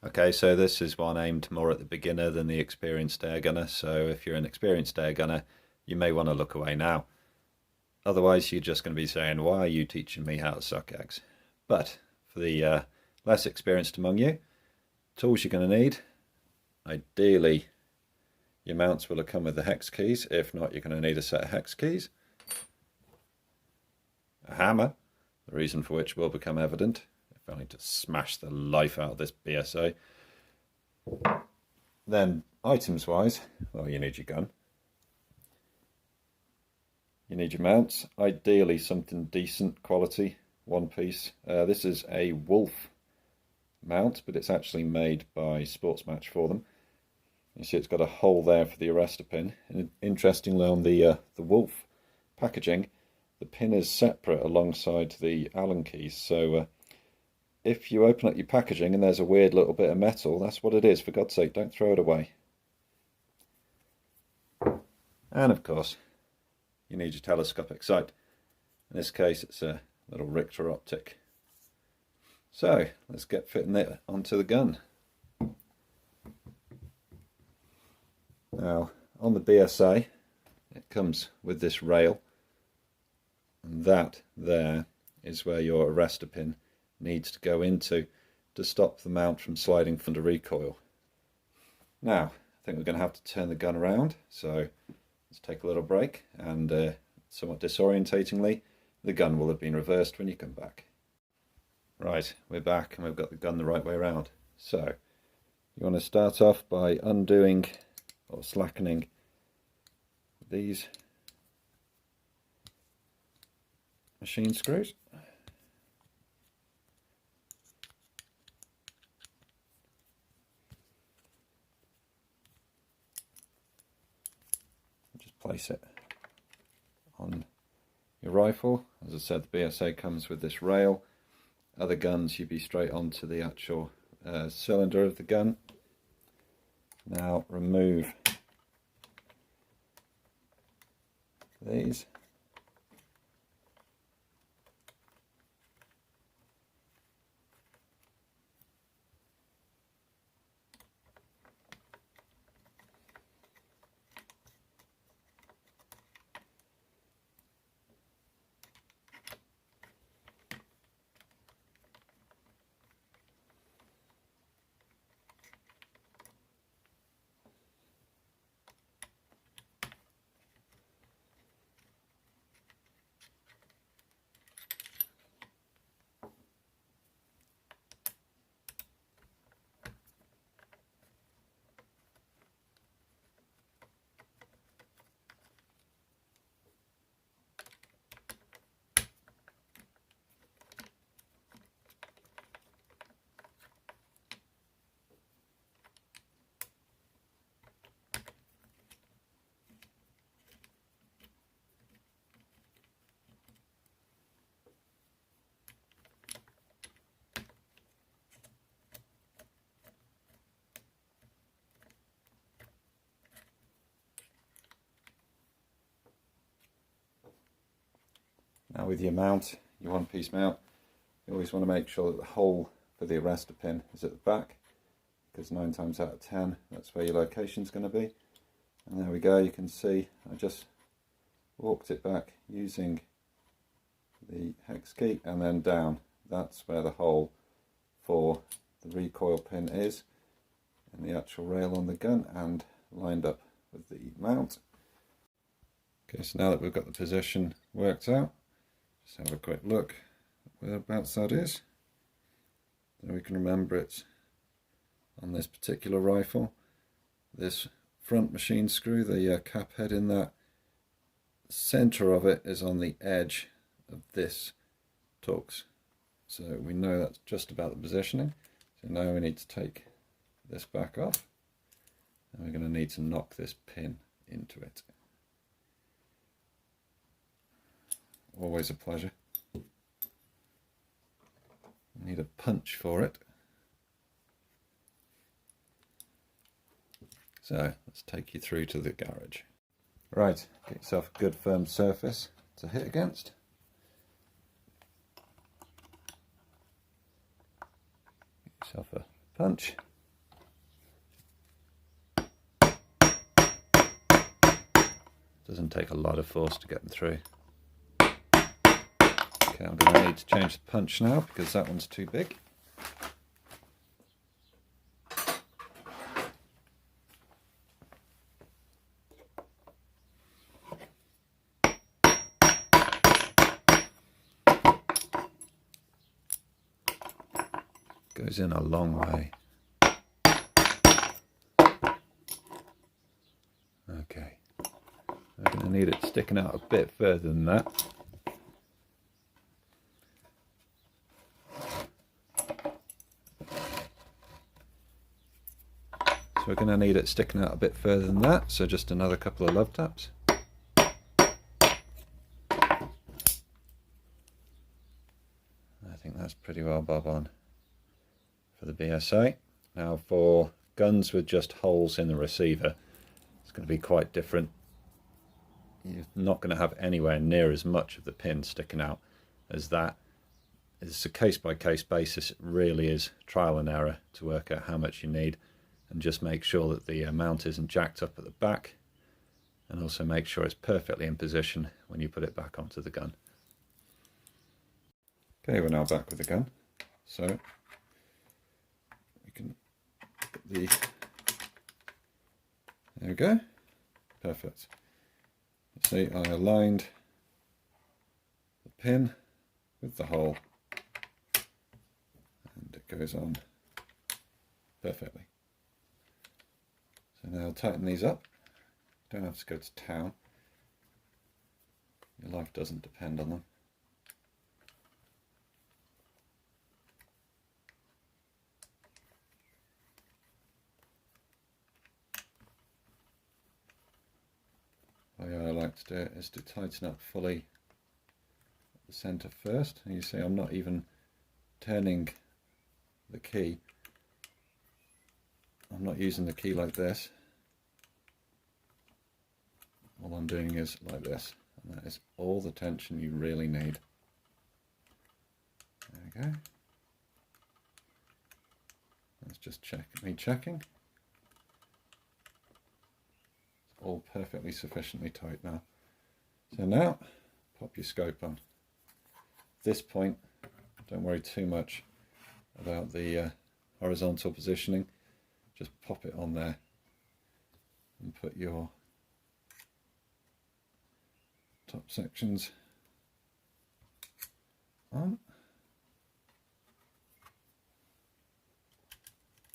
Okay, so this is one aimed more at the beginner than the experienced air gunner, so if you're an experienced air gunner, you may want to look away now. Otherwise, you're just going to be saying, why are you teaching me how to suck eggs? But for the less experienced among you, tools you're going to need, ideally, your mounts will have come with the hex keys. If not, you're going to need a set of hex keys, a hammer, the reason for which will become evident if only to smash the life out of this BSA. Then, items wise, well, you need your gun. You need your mounts, ideally something decent quality, one piece. This is a Wolf mount, but it's actually made by Sportsmatch for them. You see it's got a hole there for the arrestor pin. And interestingly, on the Wolf packaging, the pin is separate alongside the Allen keys. So if you open up your packaging and there's a weird little bit of metal, that's what it is. For God's sake, don't throw it away. And of course, you need your telescopic sight. In this case, it's a little Richter optic. So let's get fitting it onto the gun. Now, on the BSA, it comes with this rail, and that there is where your arrestor pin needs to go into to stop the mount from sliding under recoil. Now, I think we're going to have to turn the gun around, so let's take a little break, and somewhat disorientatingly, the gun will have been reversed when you come back. Right, we're back and we've got the gun the right way around. So, you want to start off by undoing or slackening these machine screws. Just place it on your rifle. As I said, the BSA comes with this rail. Other guns, you'd be straight onto the actual cylinder of the gun. Now remove these. Now with your mount, your one-piece mount, you always want to make sure that the hole for the arrestor pin is at the back, because 9 times out of 10 that's where your location is going to be. And there we go, you can see I just walked it back using the hex key and then down. That's where the hole for the recoil pin is in the actual rail on the gun, and lined up with the mount. Okay, so now that we've got the position worked out, just have a quick look whereabouts that is. So we can remember it on this particular rifle. This front machine screw, the cap head in that, the centre of it is on the edge of this torx. So we know that's just about the positioning. So now we need to take this back off, and we're going to need to knock this pin into it. Always a pleasure. Need a punch for it. So let's take you through to the garage. Right, get yourself a good firm surface to hit against. Get yourself a punch. Doesn't take a lot of force to get them through. Okay, I'm going to need to change the punch now because that one's too big. Goes in a long way. Okay, we're going to need it sticking out a bit further than that. So we're going to need it sticking out a bit further than that, so just another couple of love taps. I think that's pretty well bob on for the BSA. Now for guns with just holes in the receiver, it's going to be quite different. You're not going to have anywhere near as much of the pin sticking out as that. It's a case-by-case basis. It really is trial and error to work out how much you need, and just make sure that the mount isn't jacked up at the back, and also make sure it's perfectly in position when you put it back onto the gun. Okay, we're now back with the gun, so we can put the, there we go, perfect. See, I aligned the pin with the hole and it goes on perfectly. So now I'll tighten these up. You don't have to go to town. Your life doesn't depend on them. The way I like to do it is to tighten up fully at the centre first. And you see I'm not even turning the key. I'm not using the key like this. All I'm doing is like this, and that is all the tension you really need. There we go. Let's just check me checking. It's all perfectly sufficiently tight now. So now pop your scope on. At this point, don't worry too much about the horizontal positioning. Just pop it on there and put your top sections on.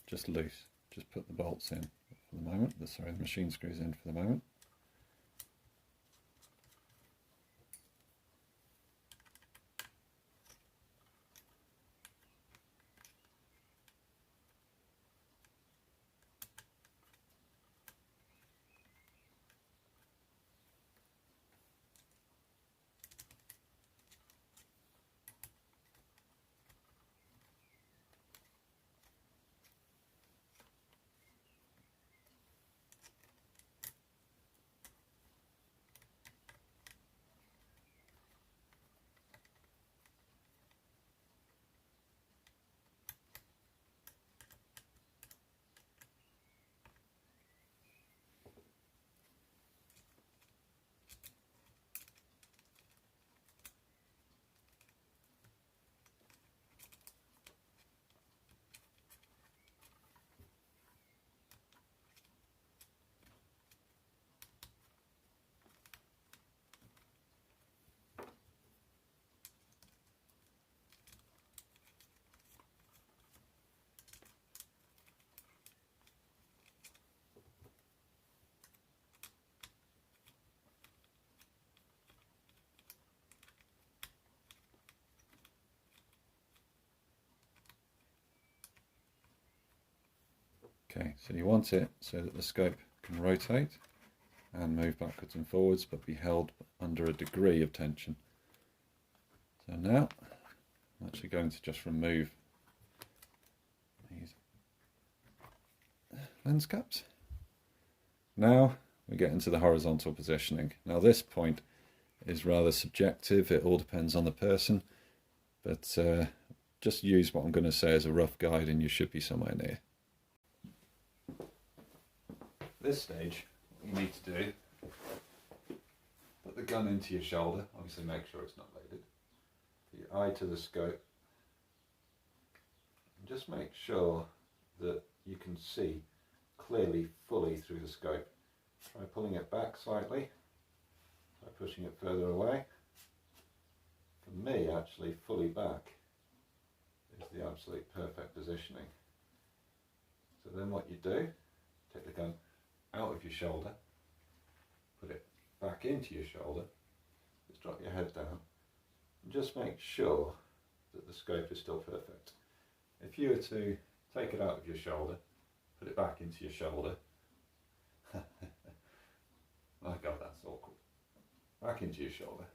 Just loose. Just put the bolts in for the moment. Sorry, the machine screws in for the moment. Okay, so you want it so that the scope can rotate and move backwards and forwards, but be held under a degree of tension. So now I'm actually going to just remove these lens caps. Now we get into the horizontal positioning. Now this point is rather subjective, it all depends on the person, but just use what I'm going to say as a rough guide and you should be somewhere near. At this stage, what you need to do the gun into your shoulder. Obviously make sure it's not loaded. Put your eye to the scope. And just make sure that you can see clearly, fully through the scope. Try pulling it back slightly. Try pushing it further away. For me, actually, fully back is the absolute perfect positioning. So then what you do, take the gun out of your shoulder, put it back into your shoulder, just drop your head down, and just make sure that the scope is still perfect. If you were to take it out of your shoulder, put it back into your shoulder, my God, that's awkward. Back into your shoulder,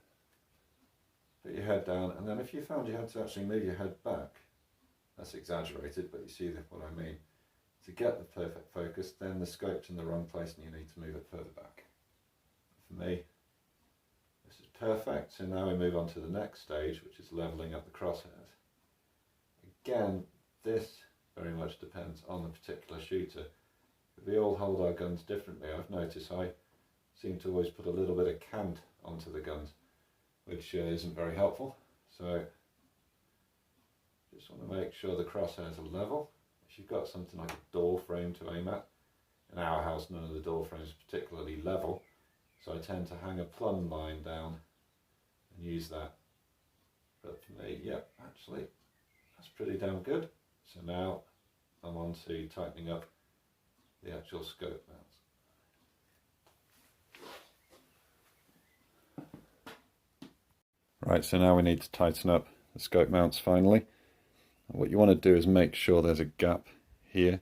put your head down, and then if you found you had to actually move your head back, that's exaggerated, but you see what I mean. To get the perfect focus, then the scope's in the wrong place and you need to move it further back. For me, this is perfect. So now we move on to the next stage, which is leveling up the crosshairs. Again, this very much depends on the particular shooter. We all hold our guns differently. I've noticed I seem to always put a little bit of cant onto the guns, which isn't very helpful. So just want to make sure the crosshairs are level. If you've got something like a door frame to aim at, in our house none of the door frames are particularly level, so I tend to hang a plumb line down and use that. But for me, yeah, actually that's pretty damn good. So now I'm on to tightening up the actual scope mounts. Right, so now we need to tighten up the scope mounts finally. What you want to do is make sure there's a gap here.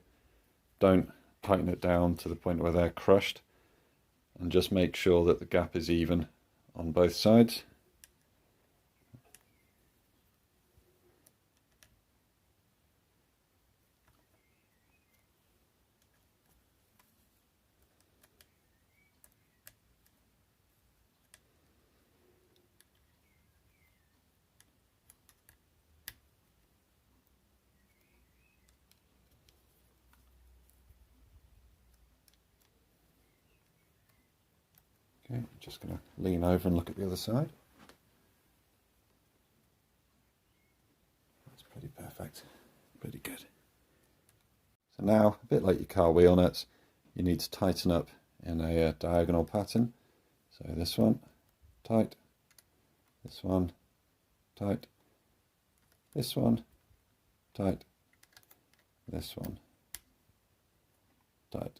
Don't tighten it down to the point where they're crushed, and just make sure that the gap is even on both sides. Okay, I'm just going to lean over and look at the other side. That's pretty perfect, pretty good. So now, a bit like your car wheel nuts, you need to tighten up in a diagonal pattern. So this one, tight, this one, tight, this one, tight, this one, tight.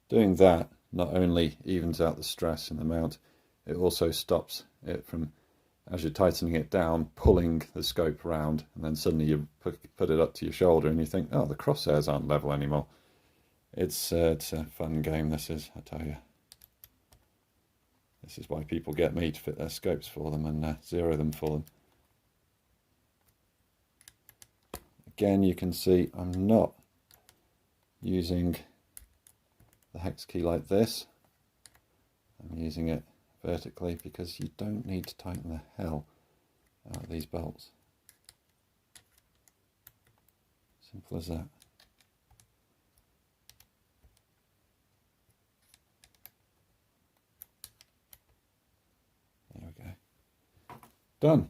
Doing that not only evens out the stress in the mount, it also stops it from, as you're tightening it down, pulling the scope round, and then suddenly you put it up to your shoulder and you think, oh, the crosshairs aren't level anymore. It's a fun game, this is, I tell you. This is why people get me to fit their scopes for them and zero them for them. Again, you can see I'm not using the hex key like this. I'm using it vertically because you don't need to tighten the hell out of these bolts. Simple as that. There we go. Done.